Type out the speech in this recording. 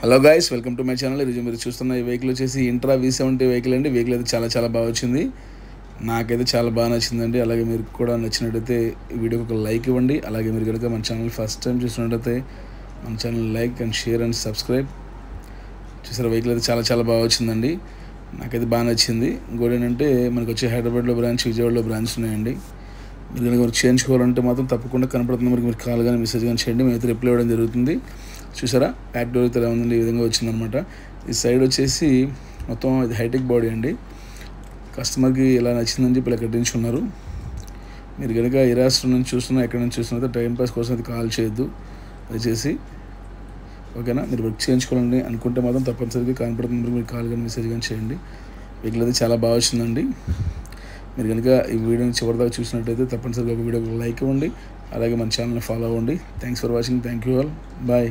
Hello guys, welcome to my channel. ఈరోజు మీరు చూస్తున్న ఈ వెహికల్ వచ్చేసి ఇంట్రా V70 వెహికల్ అండి. వెహికల్ అయితే చాలా బాగా వచ్చింది. నాకైతే చాలా బాగా నచ్చిందండి. అలాగే మీరు కూడా నచ్చినట్టయితే ఈ వీడియోకి ఒక లైక్ ఇవ్వండి. అలాగే మీరు కనుక మన ఛానల్ ఫస్ట్ టైం చూసినట్టయితే మన channel like and share and subscribe. చూసారా, వెహికల్ అయితే చాలా బాగా వచ్చిందండి. నాకైతే బాగా నచ్చింది. ఇంకోటి ఏంటంటే మనకు వచ్చి హైదరాబాద్లో బ్రాంచ్, విజయవాడలో బ్రాంచ్ ఉన్నాయండి. మీరు కనుక వర్క్ చేయించుకోవాలంటే మాత్రం తప్పకుండా కనపడుతుంది మనకి. మీరు కాల్ కానీ మెసేజ్ కానీ చేయండి, మేమైతే రిప్లై ఇవ్వడం జరుగుతుంది. చూసారా, బ్యాక్ డోర్ అయితే ఎలా ఉందండి, ఈ విధంగా వచ్చిందనమాట. ఈ సైడ్ వచ్చేసి మొత్తం ఇది హైటెక్ బాడీ అండి. కస్టమర్కి ఎలా నచ్చిందని చెప్పి ఇలా కట్టించుకున్నారు. మీరు కనుక ఏ రాష్ట్రం నుంచి చూస్తున్నా, ఎక్కడి నుంచి చూస్తున్నా టైంపాస్ కోసం అయితే కాల్ చేయొద్దు దయచేసి, ఓకేనా. మీరు వర్క్ చేయించుకోవాలని అనుకుంటే మాత్రం తప్పనిసరిగా కనపడుతుంది, మీరు కాల్ కానీ మెసేజ్ కానీ చేయండి. వెహికల్ అయితే చాలా బాగా వచ్చిందండి. మీరు కనుక ఈ వీడియోని చివరిదాకా చూసినట్టయితే తప్పనిసరిగా ఒక వీడియోకి లైక్ ఇవ్వండి. అలాగే మన ఛానల్ని ఫాలో అవ్వండి. Thanks for watching. Thank you all. Bye.